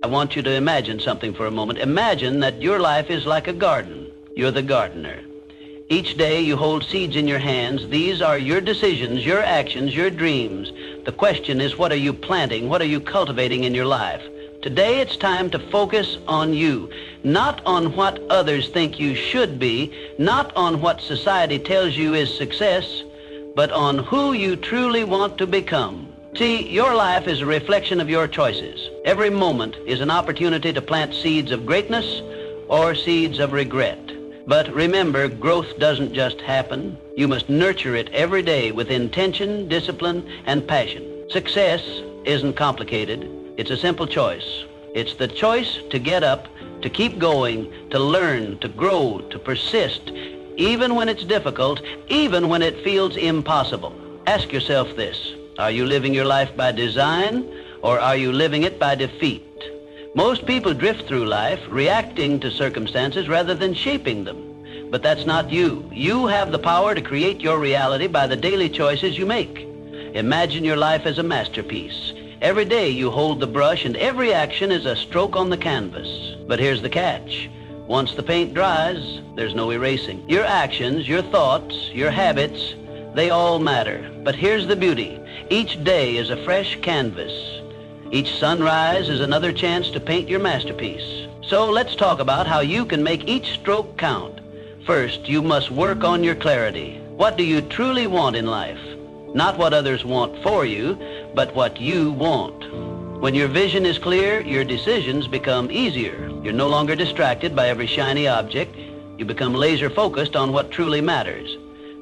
I want you to imagine something for a moment. Imagine that your life is like a garden. You're the gardener. Each day you hold seeds in your hands. These are your decisions, your actions, your dreams. The question is, what are you planting? What are you cultivating in your life? Today it's time to focus on you, not on what others think you should be, not on what society tells you is success, but on who you truly want to become. See, your life is a reflection of your choices. Every moment is an opportunity to plant seeds of greatness or seeds of regret. But remember, growth doesn't just happen. You must nurture it every day with intention, discipline, and passion. Success isn't complicated. It's a simple choice. It's the choice to get up, to keep going, to learn, to grow, to persist, even when it's difficult, even when it feels impossible. Ask yourself this: are you living your life by design, or are you living it by defeat? Most people drift through life reacting to circumstances rather than shaping them. But that's not you. You have the power to create your reality by the daily choices you make. Imagine your life as a masterpiece. Every day you hold the brush and every action is a stroke on the canvas. But here's the catch. Once the paint dries, there's no erasing. Your actions, your thoughts, your habits, they all matter. But here's the beauty. Each day is a fresh canvas. Each sunrise is another chance to paint your masterpiece. So let's talk about how you can make each stroke count. First, you must work on your clarity. What do you truly want in life? Not what others want for you, but what you want. When your vision is clear, your decisions become easier. You're no longer distracted by every shiny object. You become laser focused on what truly matters.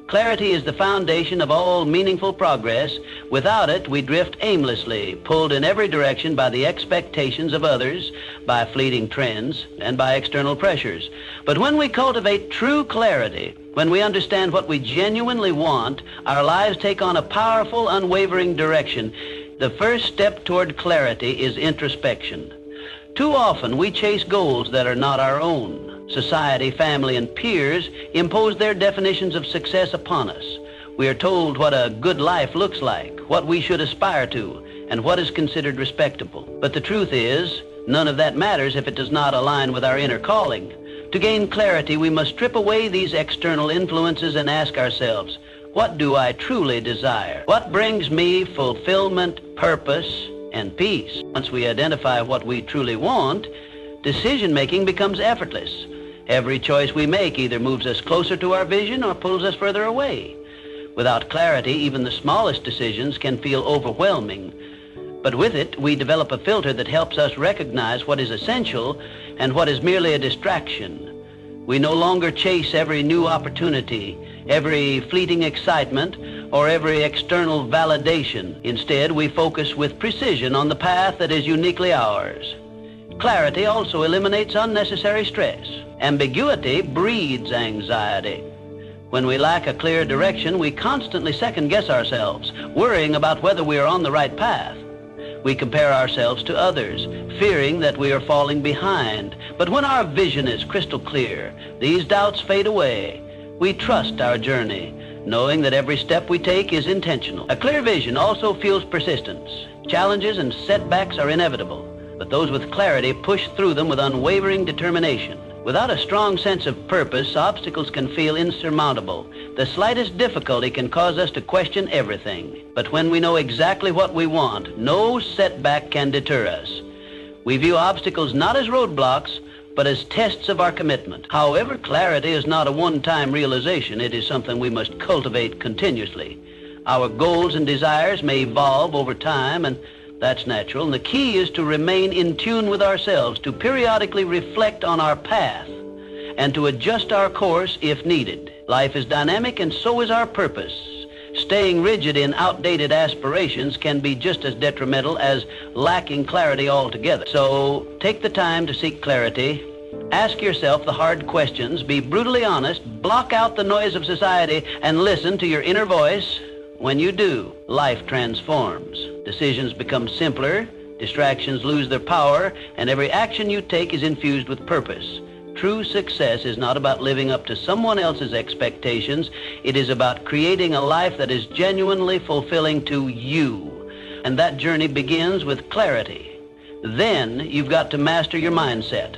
Clarity is the foundation of all meaningful progress. Without it, we drift aimlessly, pulled in every direction by the expectations of others, by fleeting trends, and by external pressures. But when we cultivate true clarity, when we understand what we genuinely want, our lives take on a powerful, unwavering direction. The first step toward clarity is introspection. Too often, we chase goals that are not our own. Society, family, and peers impose their definitions of success upon us. We are told what a good life looks like, what we should aspire to, and what is considered respectable. But the truth is, none of that matters if it does not align with our inner calling. To gain clarity, we must strip away these external influences and ask ourselves, what do I truly desire? What brings me fulfillment, purpose, and peace? Once we identify what we truly want, decision-making becomes effortless. Every choice we make either moves us closer to our vision or pulls us further away. Without clarity, even the smallest decisions can feel overwhelming. But with it, we develop a filter that helps us recognize what is essential and what is merely a distraction. We no longer chase every new opportunity, every fleeting excitement, or every external validation. Instead, we focus with precision on the path that is uniquely ours. Clarity also eliminates unnecessary stress. Ambiguity breeds anxiety. When we lack a clear direction, we constantly second-guess ourselves, worrying about whether we are on the right path. We compare ourselves to others, fearing that we are falling behind. But when our vision is crystal clear, these doubts fade away. We trust our journey, knowing that every step we take is intentional. A clear vision also fuels persistence. Challenges and setbacks are inevitable, but those with clarity push through them with unwavering determination. Without a strong sense of purpose, obstacles can feel insurmountable. The slightest difficulty can cause us to question everything. But when we know exactly what we want, no setback can deter us. We view obstacles not as roadblocks, but as tests of our commitment. However, clarity is not a one-time realization. It is something we must cultivate continuously. Our goals and desires may evolve over time, and that's natural, and the key is to remain in tune with ourselves, to periodically reflect on our path, and to adjust our course if needed. Life is dynamic, and so is our purpose. Staying rigid in outdated aspirations can be just as detrimental as lacking clarity altogether. So take the time to seek clarity. Ask yourself the hard questions. Be brutally honest. Block out the noise of society and listen to your inner voice. When you do, life transforms. Decisions become simpler, distractions lose their power, and every action you take is infused with purpose. True success is not about living up to someone else's expectations. It is about creating a life that is genuinely fulfilling to you. And that journey begins with clarity. Then you've got to master your mindset.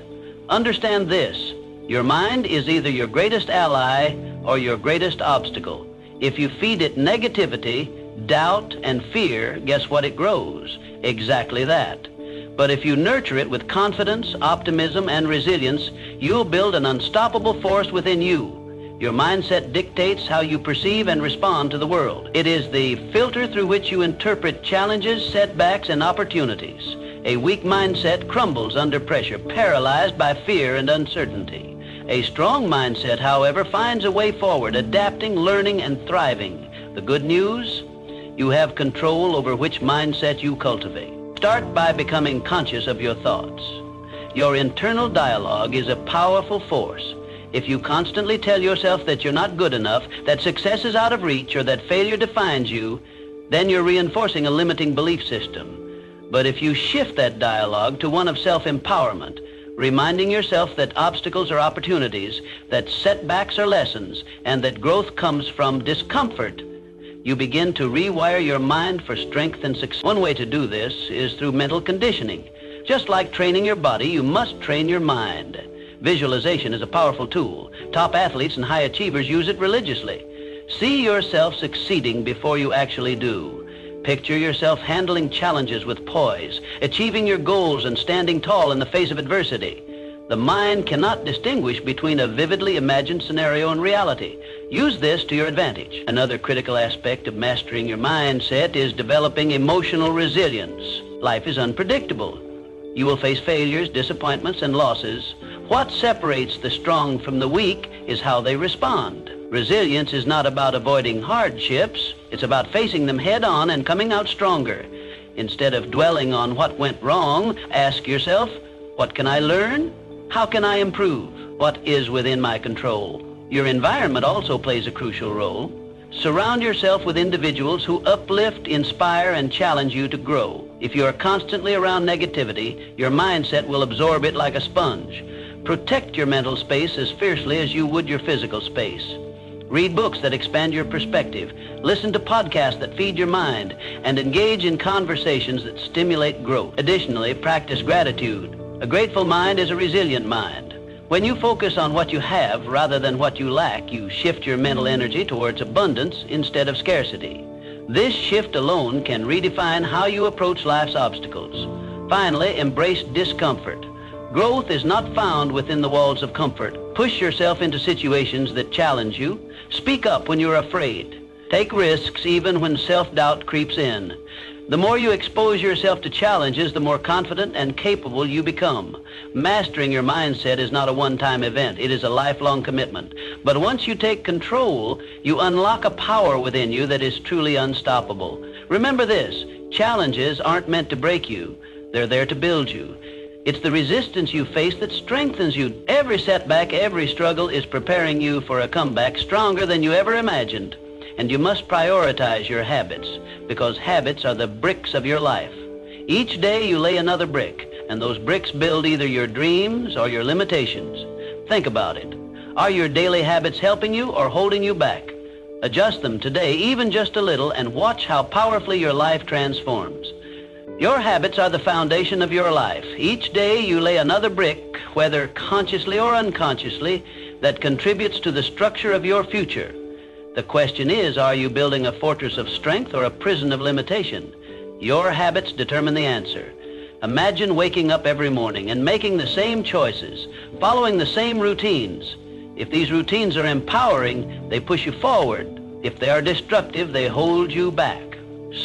Understand this: your mind is either your greatest ally or your greatest obstacle. If you feed it negativity, doubt, and fear, guess what it grows? Exactly that. But if you nurture it with confidence, optimism, and resilience, you'll build an unstoppable force within you. Your mindset dictates how you perceive and respond to the world. It is the filter through which you interpret challenges, setbacks, and opportunities. A weak mindset crumbles under pressure, paralyzed by fear and uncertainty. A strong mindset, however, finds a way forward, adapting, learning, and thriving. The good news? You have control over which mindset you cultivate. Start by becoming conscious of your thoughts. Your internal dialogue is a powerful force. If you constantly tell yourself that you're not good enough, that success is out of reach, or that failure defines you, then you're reinforcing a limiting belief system. But if you shift that dialogue to one of self-empowerment, reminding yourself that obstacles are opportunities, that setbacks are lessons, and that growth comes from discomfort, you begin to rewire your mind for strength and success. One way to do this is through mental conditioning. Just like training your body, you must train your mind. Visualization is a powerful tool. Top athletes and high achievers use it religiously. See yourself succeeding before you actually do. Picture yourself handling challenges with poise, achieving your goals, and standing tall in the face of adversity. The mind cannot distinguish between a vividly imagined scenario and reality. Use this to your advantage. Another critical aspect of mastering your mindset is developing emotional resilience. Life is unpredictable. You will face failures, disappointments, and losses. What separates the strong from the weak is how they respond. Resilience is not about avoiding hardships. It's about facing them head on and coming out stronger. Instead of dwelling on what went wrong, ask yourself, what can I learn? How can I improve? What is within my control? Your environment also plays a crucial role. Surround yourself with individuals who uplift, inspire, and challenge you to grow. If you are constantly around negativity, your mindset will absorb it like a sponge. Protect your mental space as fiercely as you would your physical space. Read books that expand your perspective. Listen to podcasts that feed your mind, and engage in conversations that stimulate growth. Additionally, practice gratitude. A grateful mind is a resilient mind. When you focus on what you have rather than what you lack, you shift your mental energy towards abundance instead of scarcity. This shift alone can redefine how you approach life's obstacles. Finally, embrace discomfort. Growth is not found within the walls of comfort. Push yourself into situations that challenge you. Speak up when you're afraid. Take risks even when self-doubt creeps in. The more you expose yourself to challenges, the more confident and capable you become. Mastering your mindset is not a one-time event. It is a lifelong commitment. But once you take control, you unlock a power within you that is truly unstoppable. Remember this: challenges aren't meant to break you. They're there to build you. It's the resistance you face that strengthens you. Every setback, every struggle is preparing you for a comeback stronger than you ever imagined. And you must prioritize your habits, because habits are the bricks of your life. Each day you lay another brick, and those bricks build either your dreams or your limitations. Think about it. Are your daily habits helping you or holding you back? Adjust them today, even just a little, and watch how powerfully your life transforms. Your habits are the foundation of your life. Each day you lay another brick, whether consciously or unconsciously, that contributes to the structure of your future. The question is, are you building a fortress of strength or a prison of limitation? Your habits determine the answer. Imagine waking up every morning and making the same choices, following the same routines. If these routines are empowering, they push you forward. If they are destructive, they hold you back.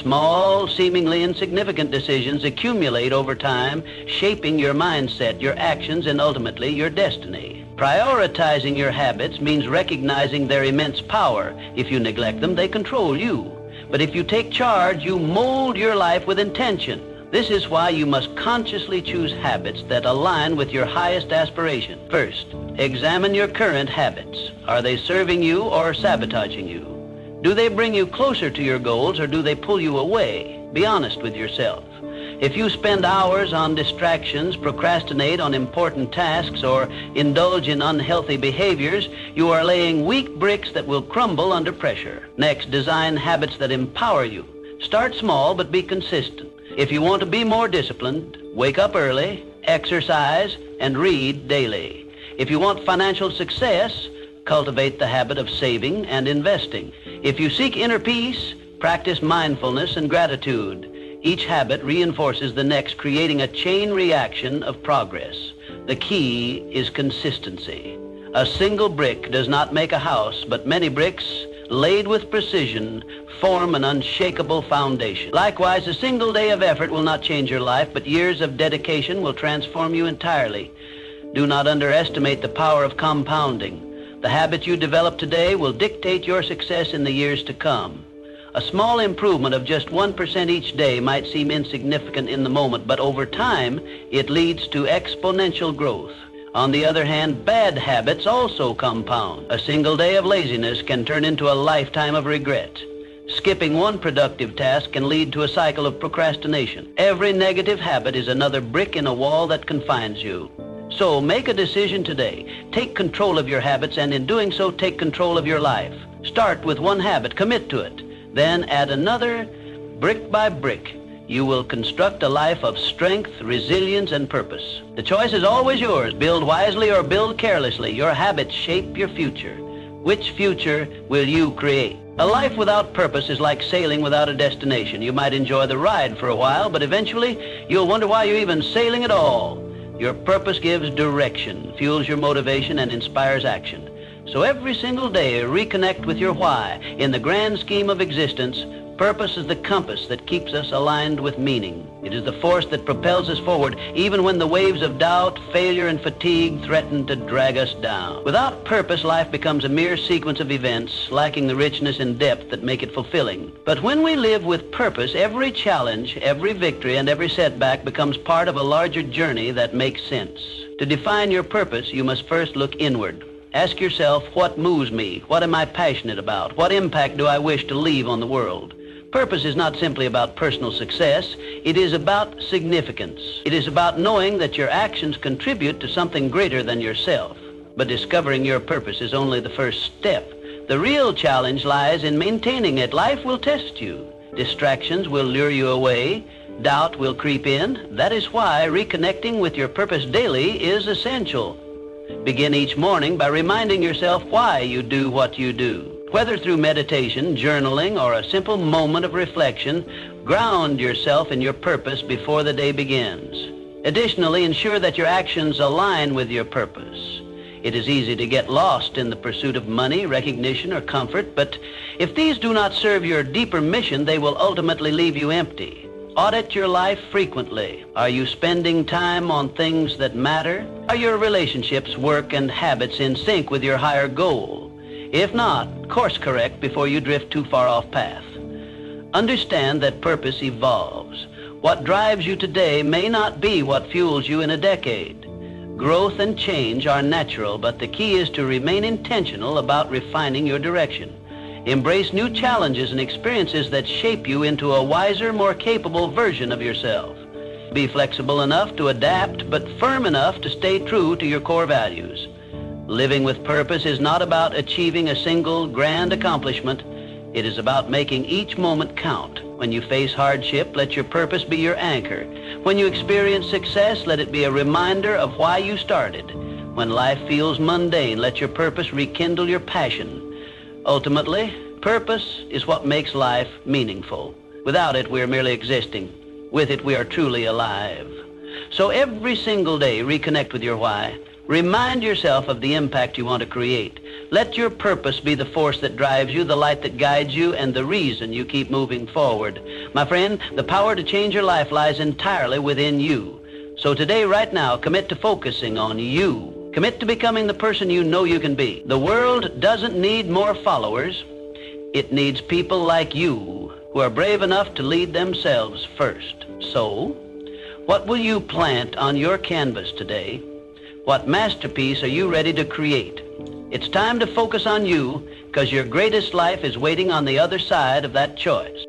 Small, seemingly insignificant decisions accumulate over time, shaping your mindset, your actions, and ultimately your destiny. Prioritizing your habits means recognizing their immense power. If you neglect them, they control you. But if you take charge, you mold your life with intention. This is why you must consciously choose habits that align with your highest aspiration. First, examine your current habits. Are they serving you or sabotaging you? Do they bring you closer to your goals or do they pull you away? Be honest with yourself. If you spend hours on distractions, procrastinate on important tasks, or indulge in unhealthy behaviors, you are laying weak bricks that will crumble under pressure. Next, design habits that empower you. Start small, but be consistent. If you want to be more disciplined, wake up early, exercise, and read daily. If you want financial success, cultivate the habit of saving and investing. If you seek inner peace, practice mindfulness and gratitude. Each habit reinforces the next, creating a chain reaction of progress. The key is consistency. A single brick does not make a house, but many bricks, laid with precision, form an unshakable foundation. Likewise, a single day of effort will not change your life, but years of dedication will transform you entirely. Do not underestimate the power of compounding. The habits you develop today will dictate your success in the years to come. A small improvement of just 1% each day might seem insignificant in the moment, but over time, it leads to exponential growth. On the other hand, bad habits also compound. A single day of laziness can turn into a lifetime of regret. Skipping one productive task can lead to a cycle of procrastination. Every negative habit is another brick in a wall that confines you. So make a decision today. Take control of your habits, and in doing so, take control of your life. Start with one habit, commit to it. Then add another, brick by brick. You will construct a life of strength, resilience, and purpose. The choice is always yours. Build wisely or build carelessly. Your habits shape your future. Which future will you create? A life without purpose is like sailing without a destination. You might enjoy the ride for a while, but eventually you'll wonder why you're even sailing at all. Your purpose gives direction, fuels your motivation, and inspires action. So every single day, reconnect with your why. In the grand scheme of existence, purpose is the compass that keeps us aligned with meaning. It is the force that propels us forward, even when the waves of doubt, failure, and fatigue threaten to drag us down. Without purpose, life becomes a mere sequence of events, lacking the richness and depth that make it fulfilling. But when we live with purpose, every challenge, every victory, and every setback becomes part of a larger journey that makes sense. To define your purpose, you must first look inward. Ask yourself, what moves me? What am I passionate about? What impact do I wish to leave on the world? Purpose is not simply about personal success. It is about significance. It is about knowing that your actions contribute to something greater than yourself. But discovering your purpose is only the first step. The real challenge lies in maintaining it. Life will test you. Distractions will lure you away. Doubt will creep in. That is why reconnecting with your purpose daily is essential. Begin each morning by reminding yourself why you do what you do. Whether through meditation, journaling, or a simple moment of reflection, ground yourself in your purpose before the day begins. Additionally, ensure that your actions align with your purpose. It is easy to get lost in the pursuit of money, recognition, or comfort, but if these do not serve your deeper mission, they will ultimately leave you empty. Audit your life frequently. Are you spending time on things that matter? Are your relationships, work, and habits in sync with your higher goal? If not, course correct before you drift too far off path. Understand that purpose evolves. What drives you today may not be what fuels you in a decade. Growth and change are natural, but the key is to remain intentional about refining your direction. Embrace new challenges and experiences that shape you into a wiser, more capable version of yourself. Be flexible enough to adapt, but firm enough to stay true to your core values. Living with purpose is not about achieving a single grand accomplishment. It is about making each moment count. When you face hardship, let your purpose be your anchor. When you experience success, let it be a reminder of why you started. When life feels mundane, let your purpose rekindle your passion. Ultimately, purpose is what makes life meaningful. Without it, we are merely existing. With it, we are truly alive. So every single day, reconnect with your why. Remind yourself of the impact you want to create. Let your purpose be the force that drives you, the light that guides you, and the reason you keep moving forward. My friend, the power to change your life lies entirely within you. So today, right now, commit to focusing on you. Commit to becoming the person you know you can be. The world doesn't need more followers. It needs people like you who are brave enough to lead themselves first. So, what will you plant on your canvas today? What masterpiece are you ready to create? It's time to focus on you, because your greatest life is waiting on the other side of that choice.